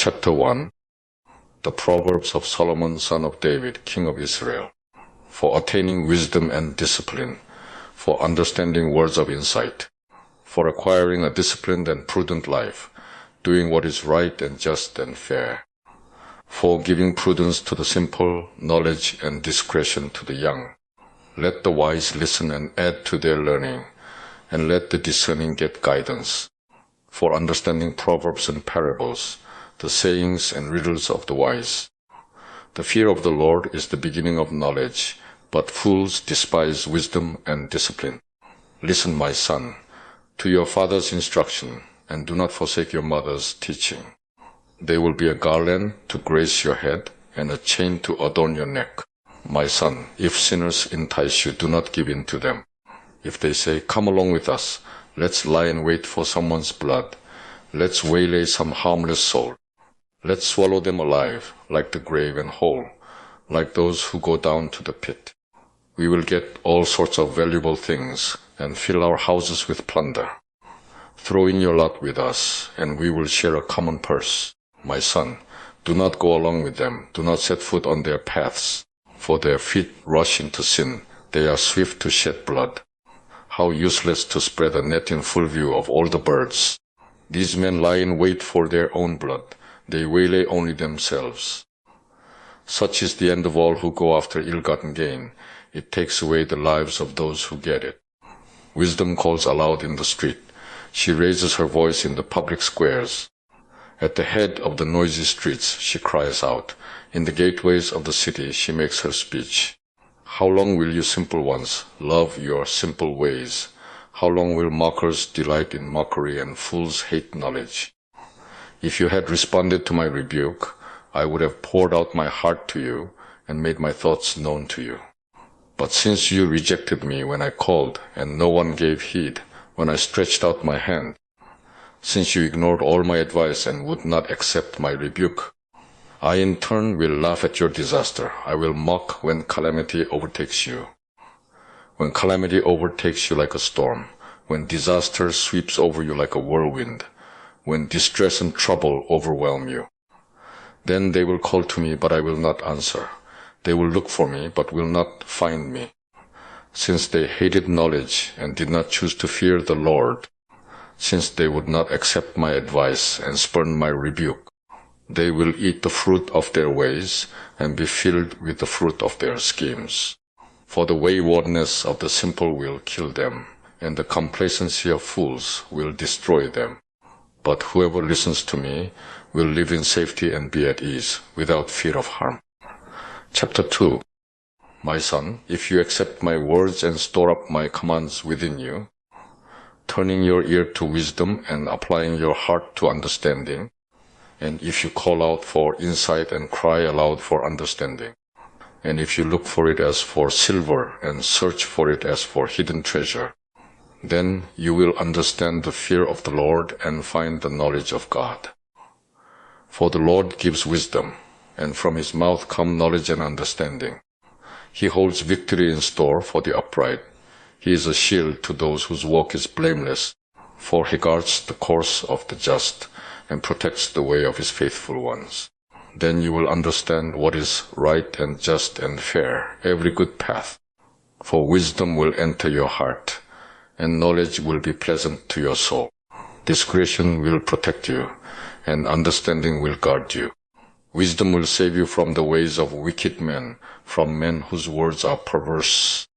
Chapter 1. The Proverbs of Solomon son of David, king of Israel, for attaining wisdom and discipline, for understanding words of insight, for acquiring a disciplined and prudent life, doing what is right and just and fair, for giving prudence to the simple, knowledge and discretion to the young. Let the wise listen and add to their learning, and let the discerning get guidance, for understanding proverbs and parables, the sayings and riddles of the wise. The fear of the Lord is the beginning of knowledge, but fools despise wisdom and discipline. Listen, my son, to your father's instruction, and do not forsake your mother's teaching. They will be a garland to grace your head, and a chain to adorn your neck. My son, if sinners entice you, do not give in to them. If they say, "Come along with us, let's lie in wait for someone's blood. Let's waylay some harmless soul. Let's swallow them alive, like the grave and whole, like those who go down to the pit. We will get all sorts of valuable things, and fill our houses with plunder. Throw in your lot with us, and we will share a common purse. My son, do not go along with them, do not set foot on their paths, for their feet rush into sin, they are swift to shed blood. How useless to spread a net in full view of all the birds. These men lie in wait for their own blood, they waylay only themselves. Such is the end of all who go after ill-gotten gain. It takes away the lives of those who get it. Wisdom calls aloud in the street. She raises her voice in the public squares. At the head of the noisy streets, she cries out. In the gateways of the city, she makes her speech. How long will you simple ones love your simple ways? How long will mockers delight in mockery and fools hate knowledge? If you had responded to my rebuke, I would have poured out my heart to you and made my thoughts known to you. But since you rejected me when I called and no one gave heed when I stretched out my hand, since you ignored all my advice and would not accept my rebuke, I in turn will laugh at your disaster. I will mock when calamity overtakes you. When calamity overtakes you like a storm, when disaster sweeps over you like a whirlwind, when distress and trouble overwhelm you. Then they will call to me, but I will not answer. They will look for me, but will not find me. Since they hated knowledge and did not choose to fear the Lord, since they would not accept my advice and spurn my rebuke, they will eat the fruit of their ways and be filled with the fruit of their schemes. For the waywardness of the simple will kill them, and the complacency of fools will destroy them. But whoever listens to me will live in safety and be at ease, without fear of harm. Chapter 2. My son, if you accept my words and store up my commands within you, turning your ear to wisdom and applying your heart to understanding, and if you call out for insight and cry aloud for understanding, and if you look for it as for silver and search for it as for hidden treasure, then you will understand the fear of the Lord and find the knowledge of God. For the Lord gives wisdom, and from his mouth come knowledge and understanding. He holds victory in store for the upright. He is a shield to those whose walk is blameless, for he guards the course of the just and protects the way of his faithful ones. Then you will understand what is right and just and fair, every good path. For wisdom will enter your heart, and knowledge will be pleasant to your soul. Discretion will protect you, and understanding will guard you. Wisdom will save you from the ways of wicked men, from men whose words are perverse,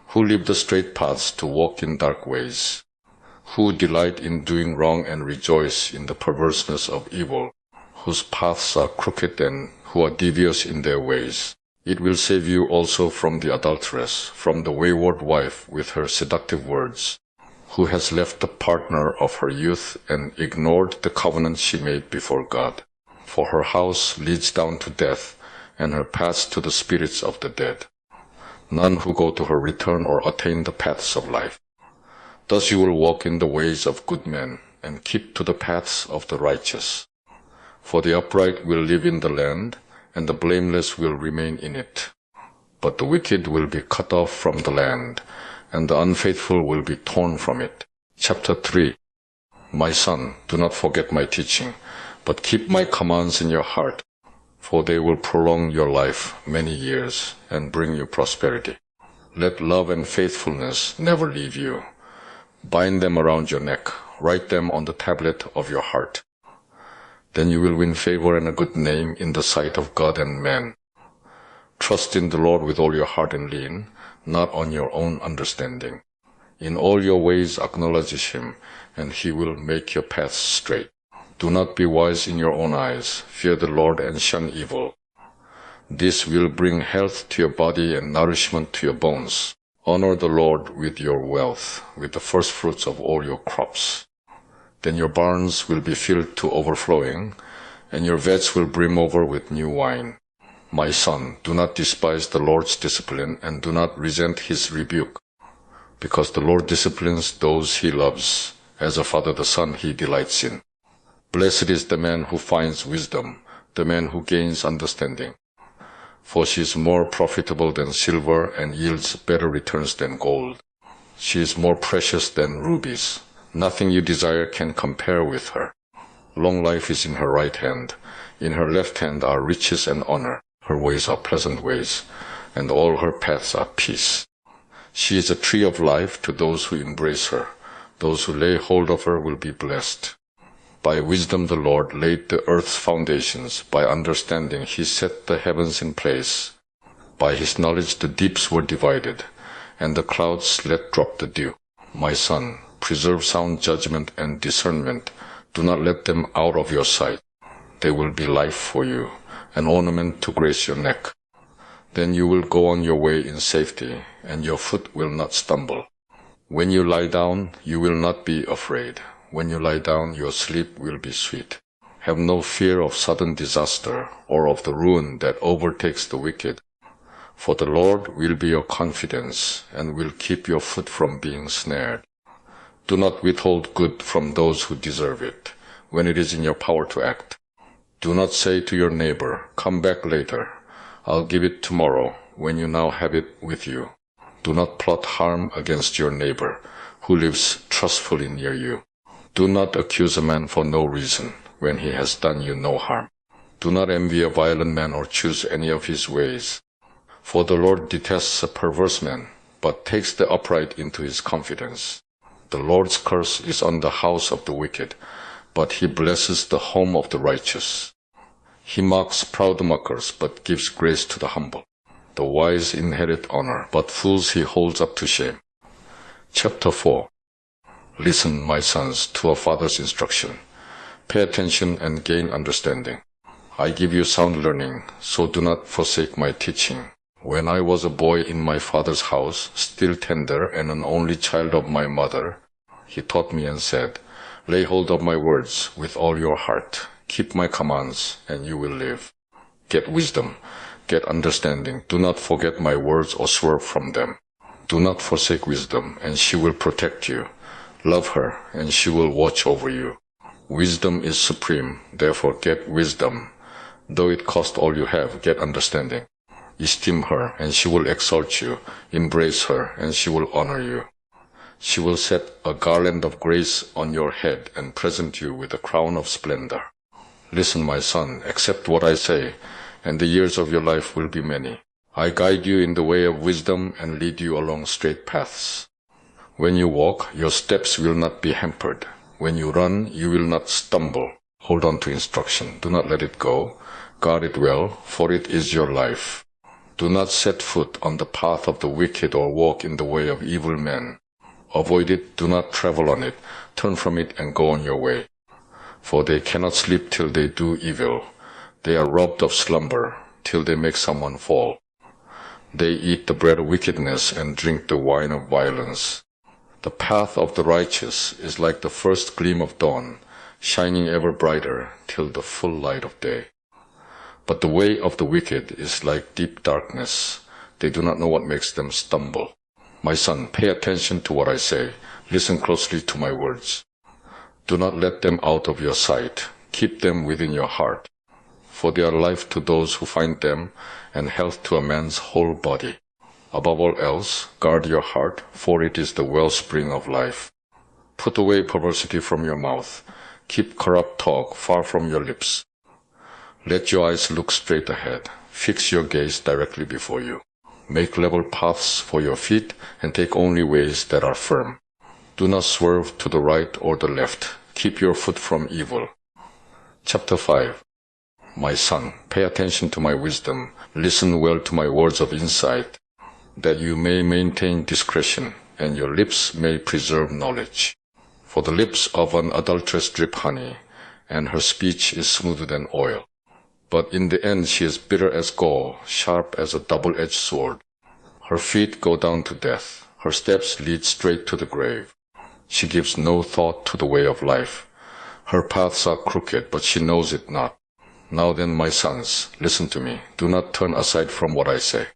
who leave the straight paths to walk in dark ways, who delight in doing wrong and rejoice in the perverseness of evil, whose paths are crooked and who are devious in their ways. It will save you also from the adulteress, from the wayward wife with her seductive words, who has left the partner of her youth and ignored the covenant she made before God. For her house leads down to death, and her paths to the spirits of the dead. None who go to her return or attain the paths of life. Thus you will walk in the ways of good men, and keep to the paths of the righteous. For the upright will live in the land, and the blameless will remain in it. But the wicked will be cut off from the land, and the unfaithful will be torn from it. Chapter 3. My son, do not forget my teaching, But keep my commands in your heart, for they will prolong your life many years and bring you prosperity. Let love and faithfulness never leave you. Bind them around your neck. Write them on the tablet of your heart. Then you will win favor and a good name in the sight of God and man. Trust in the Lord with all your heart and lean not on your own understanding. In all your ways acknowledge him, and he will make your paths straight. Do not be wise in your own eyes. Fear the Lord and shun evil. This will bring health to your body and nourishment to your bones. Honor the Lord with your wealth, with the first fruits of all your crops. Then your barns will be filled to overflowing, and your vats will brim over with new wine. My son, do not despise the Lord's discipline, and do not resent his rebuke, because the Lord disciplines those he loves, as a father the son he delights in. Blessed is the man who finds wisdom, the man who gains understanding. For she is more profitable than silver and yields better returns than gold. She is more precious than rubies. Nothing you desire can compare with her. Long life is in her right hand. In her left hand are riches and honor. Her ways are pleasant ways, and all her paths are peace. She is a tree of life to those who embrace her. Those who lay hold of her will be blessed. By wisdom the Lord laid the earth's foundations. By understanding he set the heavens in place. By his knowledge the deeps were divided, and the clouds let drop the dew. My son, preserve sound judgment and discernment. Do not let them out of your sight. They will be life for you, an ornament to grace your neck. Then you will go on your way in safety, and your foot will not stumble. When you lie down, you will not be afraid. When you lie down, your sleep will be sweet. Have no fear of sudden disaster or of the ruin that overtakes the wicked. For the Lord will be your confidence and will keep your foot from being snared. Do not withhold good from those who deserve it, when it is in your power to act. Do not say to your neighbor, "Come back later. I'll give it tomorrow," when you now have it with you. Do not plot harm against your neighbor, who lives trustfully near you. Do not accuse a man for no reason, when he has done you no harm. Do not envy a violent man or choose any of his ways. For the Lord detests a perverse man, but takes the upright into his confidence. The Lord's curse is on the house of the wicked, but he blesses the home of the righteous. He mocks proud mockers, but gives grace to the humble. The wise inherit honor, but fools he holds up to shame. Chapter 4. Listen, my sons, to a father's instruction. Pay attention and gain understanding. I give you sound learning, so do not forsake my teaching. When I was a boy in my father's house, still tender and an only child of my mother, he taught me and said, "Lay hold of my words with all your heart. Keep my commands, and you will live. Get wisdom, get understanding. Do not forget my words or swerve from them. Do not forsake wisdom, and she will protect you. Love her, and she will watch over you. Wisdom is supreme, therefore get wisdom. Though it cost all you have, get understanding. Esteem her, and she will exalt you. Embrace her, and she will honor you. She will set a garland of grace on your head and present you with a crown of splendor. Listen, my son, accept what I say, and the years of your life will be many. I guide you in the way of wisdom and lead you along straight paths. When you walk, your steps will not be hampered. When you run, you will not stumble. Hold on to instruction. Do not let it go. Guard it well, for it is your life. Do not set foot on the path of the wicked or walk in the way of evil men. Avoid it, do not travel on it. Turn from it and go on your way. For they cannot sleep till they do evil. They are robbed of slumber till they make someone fall. They eat the bread of wickedness and drink the wine of violence. The path of the righteous is like the first gleam of dawn, shining ever brighter till the full light of day. But the way of the wicked is like deep darkness. They do not know what makes them stumble. My son, pay attention to what I say. Listen closely to my words. Do not let them out of your sight. Keep them within your heart. For they are life to those who find them, and health to a man's whole body. Above all else, guard your heart, for it is the wellspring of life. Put away perversity from your mouth, Keep corrupt talk far from your lips. Let your eyes look straight ahead. Fix your gaze directly before you. Make level paths for your feet and take only ways that are firm. Do not swerve to the right or the left. Keep your foot from evil. Chapter 5. My son, pay attention to my wisdom. Listen well to my words of insight, that you may maintain discretion, and your lips may preserve knowledge. For the lips of an adulteress drip honey, and her speech is smoother than oil. But in the end she is bitter as gall, sharp as a double-edged sword. Her feet go down to death. Her steps lead straight to the grave. She gives no thought to the way of life. Her paths are crooked, but she knows it not. Now then, my sons, listen to me. Do not turn aside from what I say.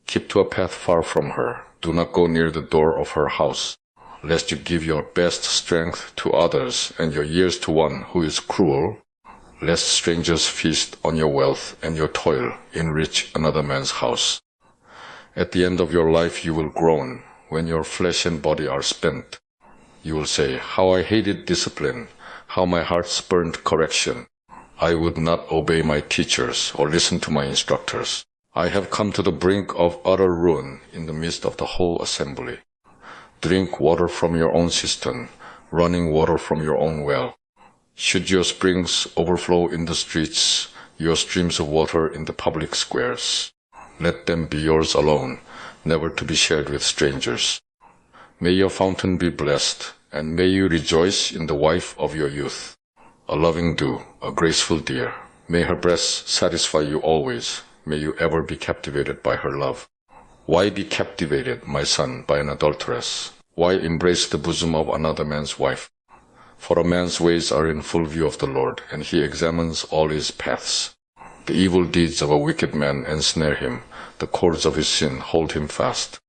Keep to a path far from her. Do not go near the door of her house, lest you give your best strength to others and your years to one who is cruel, lest strangers feast on your wealth and your toil enrich another man's house. At the end of your life you will groan when your flesh and body are spent. You will say, how I hated discipline, how my heart spurned correction. I would not obey my teachers or listen to my instructors. I have come to the brink of utter ruin in the midst of the whole assembly. Drink water from your own cistern, running water from your own well. Should your springs overflow in the streets, your streams of water in the public squares, let them be yours alone, never to be shared with strangers. May your fountain be blessed, and may you rejoice in the wife of your youth. A loving dew, a graceful deer. May her breasts satisfy you always. May you ever be captivated by her love. Why be captivated, my son, by an adulteress? Why embrace the bosom of another man's wife? For a man's ways are in full view of the Lord, and he examines all his paths. The evil deeds of a wicked man ensnare him. The cords of his sin hold him fast.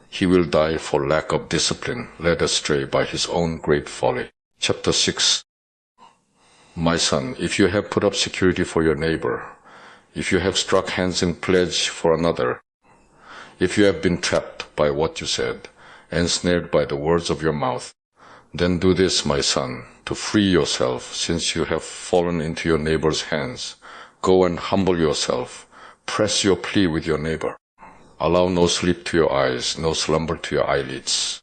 He will die for lack of discipline, led astray by his own great folly. Chapter 6. My son, if you have put up security for your neighbor, if you have struck hands in pledge for another, if you have been trapped by what you said, ensnared by the words of your mouth, then do this, my son, to free yourself, since you have fallen into your neighbor's hands. Go and humble yourself. Press your plea with your neighbor. Allow no sleep to your eyes, no slumber to your eyelids.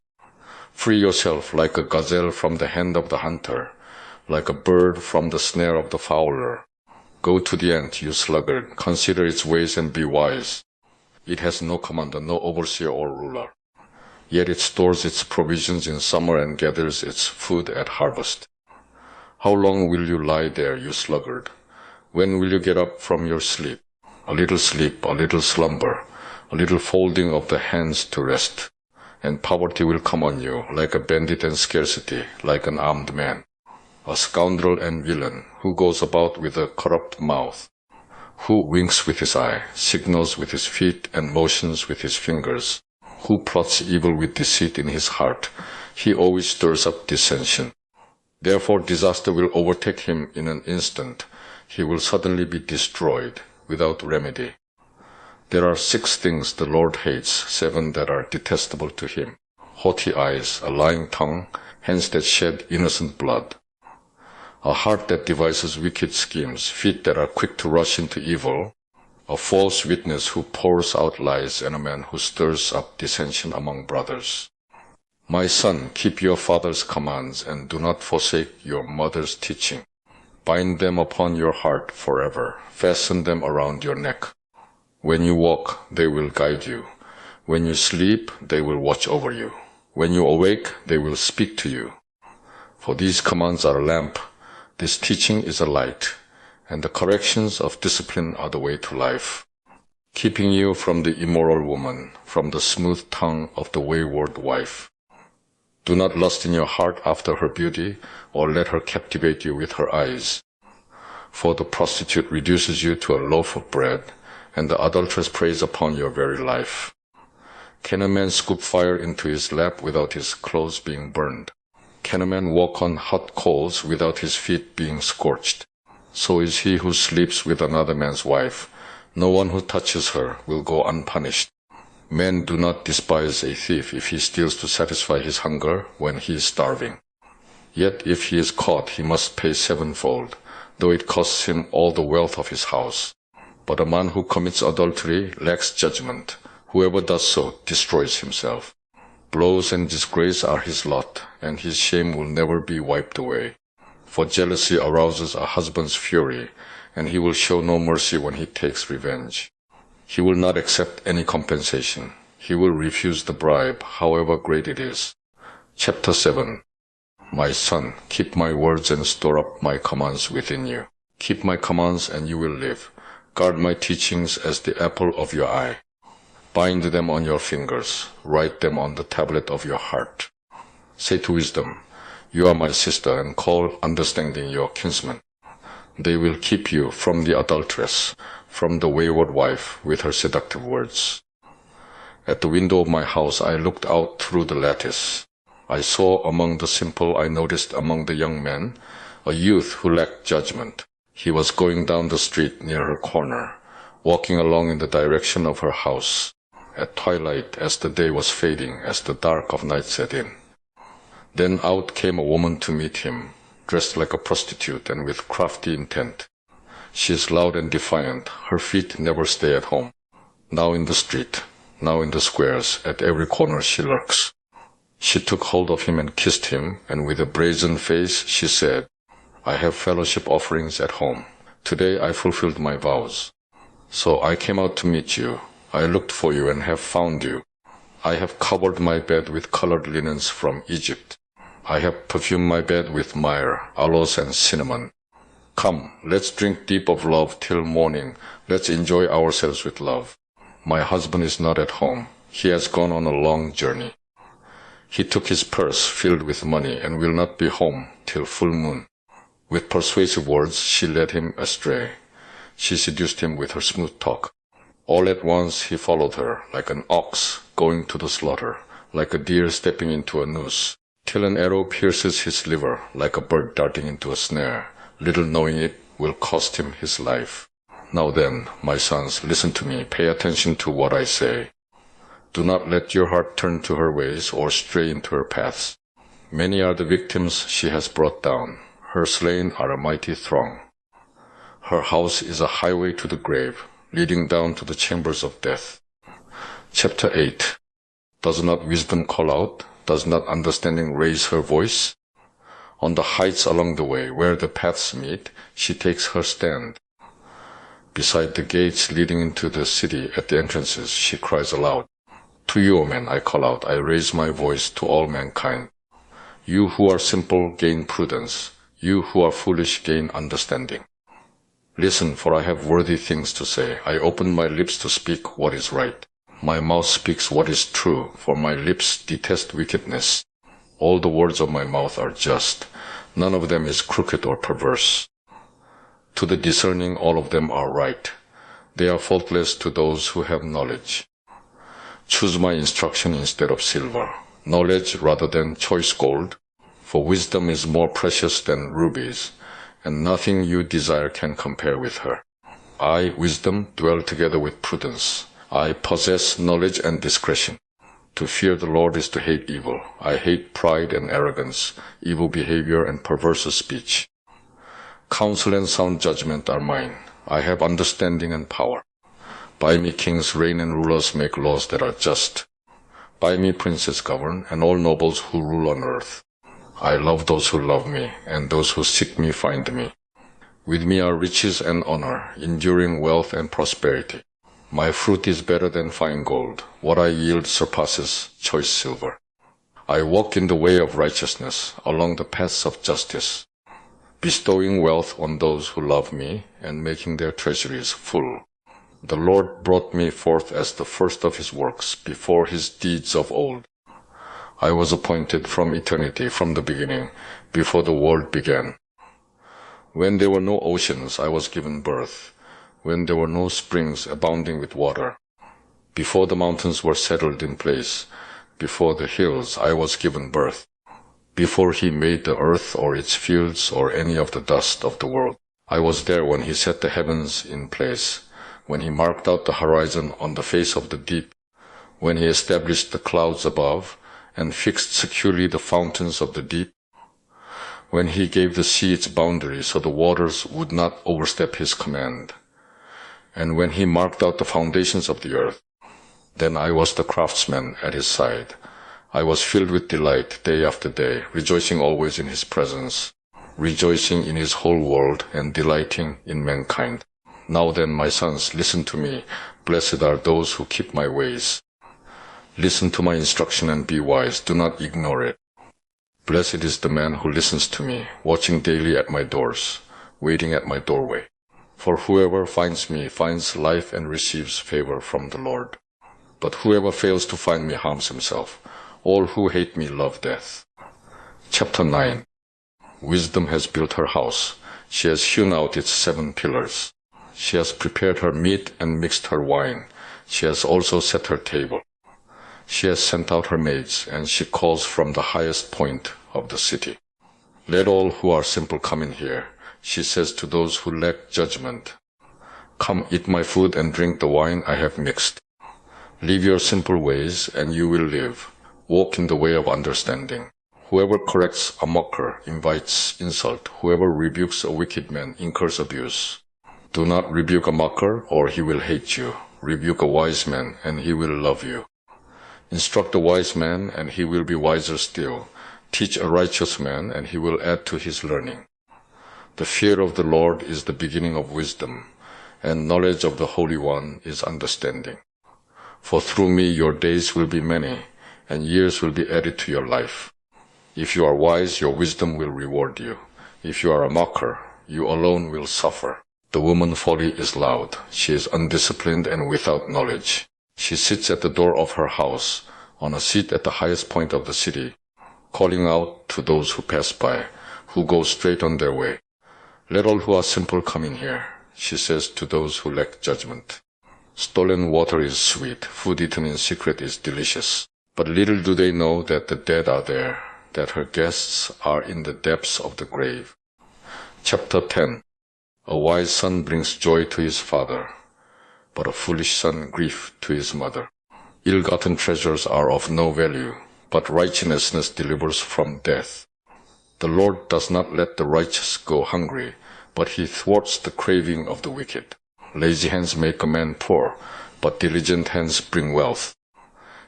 Free yourself like a gazelle from the hand of the hunter, like a bird from the snare of the fowler. Go to the ant, you sluggard. Consider its ways and be wise. It has no commander, no overseer or ruler. Yet it stores its provisions in summer and gathers its food at harvest. How long will you lie there, you sluggard? When will you get up from your sleep? A little slumber, a little folding of the hands to rest, and poverty will come on you, like a bandit, and scarcity, like an armed man. A scoundrel and villain, who goes about with a corrupt mouth, who winks with his eye, signals with his feet, and motions with his fingers, who plots evil with deceit in his heart. He always stirs up dissension. Therefore disaster will overtake him in an instant. He will suddenly be destroyed, without remedy. There are 6 things the Lord hates, 7 that are detestable to him: haughty eyes, a lying tongue, hands that shed innocent blood, a heart that devises wicked schemes, feet that are quick to rush into evil, a false witness who pours out lies, and a man who stirs up dissension among brothers. My son, keep your father's commands, and do not forsake your mother's teaching. Bind them upon your heart forever. Fasten them around your neck. When you walk, they will guide you. When you sleep, they will watch over you. When you awake, they will speak to you. For these commands are a lamp. This teaching is a light, and the corrections of discipline are the way to life, keeping you from the immoral woman, from the smooth tongue of the wayward wife. Do not lust in your heart after her beauty, or let her captivate you with her eyes. For the prostitute reduces you to a loaf of bread, and the adulteress preys upon your very life. Can a man scoop fire into his lap without his clothes being burned? Can a man walk on hot coals without his feet being scorched? So is he who sleeps with another man's wife. No one who touches her will go unpunished. Men do not despise a thief if he steals to satisfy his hunger when he is starving. Yet if he is caught, he must pay sevenfold, though it costs him all the wealth of his house. But a man who commits adultery lacks judgment. Whoever does so destroys himself. Blows and disgrace are his lot, and his shame will never be wiped away. For jealousy arouses a husband's fury, and he will show no mercy when he takes revenge. He will not accept any compensation. He will refuse the bribe, however great it is. Chapter 7. My son, keep my words and store up my commands within you. Keep my commands and you will live. Guard my teachings as the apple of your eye. Bind them on your fingers. Write them on the tablet of your heart. Say to wisdom, you are my sister, and call understanding your kinsman. They will keep you from the adulteress, from the wayward wife with her seductive words. At the window of my house I looked out through the lattice. I saw among the simple, I noticed among the young men, a youth who lacked judgment. He was going down the street near her corner, walking along in the direction of her house, at twilight as the day was fading, as the dark of night set in. Then out came a woman to meet him, dressed like a prostitute and with crafty intent. She is loud and defiant. Her feet never stay at home. Now in the street, now in the squares, at every corner she lurks. She took hold of him and kissed him, and with a brazen face she said, I have fellowship offerings at home. Today I fulfilled my vows. So I came out to meet you. I looked for you and have found you. I have covered my bed with colored linens from Egypt. I have perfumed my bed with myrrh, aloes, and cinnamon. Come, let's drink deep of love till morning. Let's enjoy ourselves with love. My husband is not at home. He has gone on a long journey. He took his purse filled with money and will not be home till full moon. With persuasive words she led him astray. She seduced him with her smooth talk. All at once he followed her, like an ox going to the slaughter, like a deer stepping into a noose, till an arrow pierces his liver, like a bird darting into a snare, little knowing it will cost him his life. Now then, my sons, listen to me, pay attention to what I say. Do not let your heart turn to her ways or stray into her paths. Many are the victims she has brought down. Her slain are a mighty throng. Her house is a highway to the grave, leading down to the chambers of death. Chapter 8. Does not wisdom call out? Does not understanding raise her voice? On the heights along the way, where the paths meet, she takes her stand. Beside the gates leading into the city, at the entrances, she cries aloud. To you, O men, I call out, I raise my voice to all mankind. You who are simple gain prudence. You who are foolish gain understanding. Listen, for I have worthy things to say. I open my lips to speak what is right. My mouth speaks what is true, for my lips detest wickedness. All the words of my mouth are just. None of them is crooked or perverse. To the discerning, all of them are right. They are faultless to those who have knowledge. Choose my instruction instead of silver, knowledge rather than choice gold, for wisdom is more precious than rubies, and nothing you desire can compare with her. I, wisdom, dwell together with prudence. I possess knowledge and discretion. To fear the Lord is to hate evil. I hate pride and arrogance, evil behavior and perverse speech. Counsel and sound judgment are mine. I have understanding and power. By me kings reign and rulers make laws that are just. By me princes govern, and all nobles who rule on earth. I love those who love me, and those who seek me find me. With me are riches and honor, enduring wealth and prosperity. My fruit is better than fine gold. What I yield surpasses choice silver. I walk in the way of righteousness, along the paths of justice, bestowing wealth on those who love me, and making their treasuries full. The Lord brought me forth as the first of his works, before his deeds of old. I was appointed from eternity, from the beginning, before the world began. When there were no oceans, I was given birth, when there were no springs abounding with water. Before the mountains were settled in place, before the hills, I was given birth. Before he made the earth or its fields or any of the dust of the world, I was there when he set the heavens in place, when he marked out the horizon on the face of the deep, when he established the clouds above, and fixed securely the fountains of the deep. when he gave the sea its boundary so the waters would not overstep his command, and when he marked out the foundations of the earth. Then I was the craftsman at his side. I was filled with delight day after day, rejoicing always in his presence, rejoicing in his whole world and delighting in mankind. Now then, my sons, listen to me. Blessed are those who keep my ways. Listen to my instruction and be wise. Do not ignore it. Blessed is the man who listens to me, watching daily at my doors, waiting at my doorway. For whoever finds me finds life and receives favor from the Lord. But whoever fails to find me harms himself. All who hate me love death. Chapter 9. Wisdom has built her house. She has hewn out its 7 pillars. She has prepared her meat and mixed her wine. She has also set her table. She has sent out her maids, and she calls from the highest point of the city. Let all who are simple come in here, she says to those who lack judgment. Come eat my food and drink the wine I have mixed. Leave your simple ways, and you will live. Walk in the way of understanding. Whoever corrects a mocker invites insult. Whoever rebukes a wicked man incurs abuse. Do not rebuke a mocker, or he will hate you. Rebuke a wise man, and he will love you. Instruct a wise man, and he will be wiser still. Teach a righteous man, and he will add to his learning. The fear of the Lord is the beginning of wisdom, and knowledge of the Holy One is understanding. For through me your days will be many, and years will be added to your life. If you are wise, your wisdom will reward you. If you are a mocker, you alone will suffer. The woman folly is loud. She is undisciplined and without knowledge. She sits at the door of her house, on a seat at the highest point of the city, calling out to those who pass by, who go straight on their way. Let all who are simple come in here, she says to those who lack judgment. Stolen water is sweet, food eaten in secret is delicious. But little do they know that the dead are there, that her guests are in the depths of the grave. Chapter 10. A wise son brings joy to his father, but a foolish son grief to his mother. Ill-gotten treasures are of no value, but righteousness delivers from death. The Lord does not let the righteous go hungry, but he thwarts the craving of the wicked. Lazy hands make a man poor, but diligent hands bring wealth.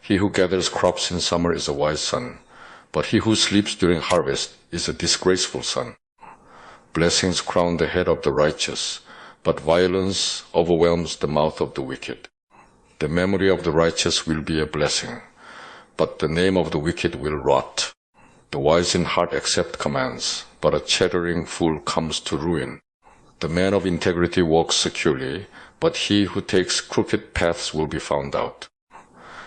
He who gathers crops in summer is a wise son, but he who sleeps during harvest is a disgraceful son. Blessings crown the head of the righteous, but violence overwhelms the mouth of the wicked. The memory of the righteous will be a blessing, but the name of the wicked will rot. The wise in heart accept commands, but a chattering fool comes to ruin. The man of integrity walks securely, but he who takes crooked paths will be found out.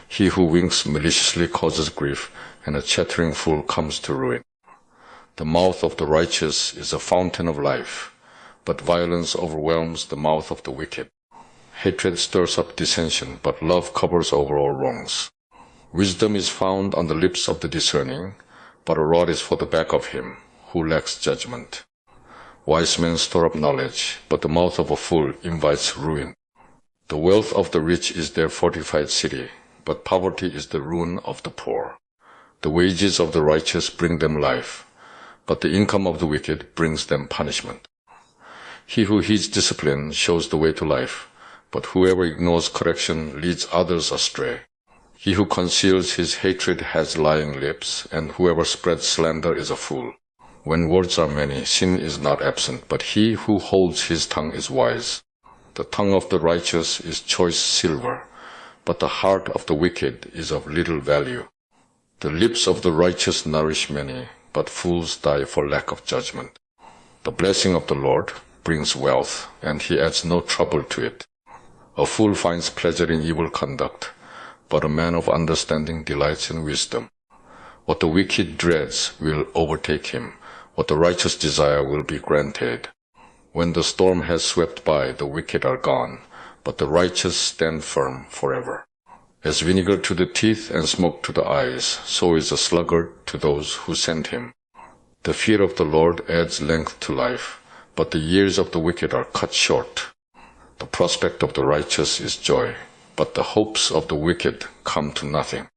He who winks maliciously causes grief, and a chattering fool comes to ruin. The mouth of the righteous is a fountain of life, but violence overwhelms the mouth of the wicked. Hatred stirs up dissension, but love covers over all wrongs. Wisdom is found on the lips of the discerning, but a rod is for the back of him who lacks judgment. Wise men store up knowledge, but the mouth of a fool invites ruin. The wealth of the rich is their fortified city, but poverty is the ruin of the poor. The wages of the righteous bring them life, but the income of the wicked brings them punishment. He who heeds discipline shows the way to life, but whoever ignores correction leads others astray. He who conceals his hatred has lying lips, and whoever spreads slander is a fool. When words are many, sin is not absent, but he who holds his tongue is wise. The tongue of the righteous is choice silver, but the heart of the wicked is of little value. The lips of the righteous nourish many, but fools die for lack of judgment. The blessing of the Lord brings wealth, and he adds no trouble to it. A fool finds pleasure in evil conduct, but a man of understanding delights in wisdom. What the wicked dreads will overtake him. What the righteous desire will be granted. When the storm has swept by, the wicked are gone, but the righteous stand firm forever. As vinegar to the teeth and smoke to the eyes, so is a sluggard to those who send him. The fear of the Lord adds length to life, but the years of the wicked are cut short. The prospect of the righteous is joy, but the hopes of the wicked come to nothing.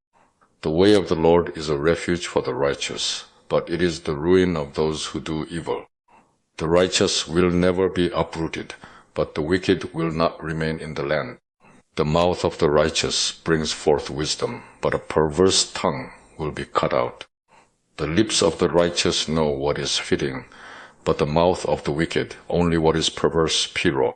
The way of the Lord is a refuge for the righteous, but it is the ruin of those who do evil. The righteous will never be uprooted, but the wicked will not remain in the land. The mouth of the righteous brings forth wisdom, but a perverse tongue will be cut out. The lips of the righteous know what is fitting, but the mouth of the wicked only what is perverse, Piro.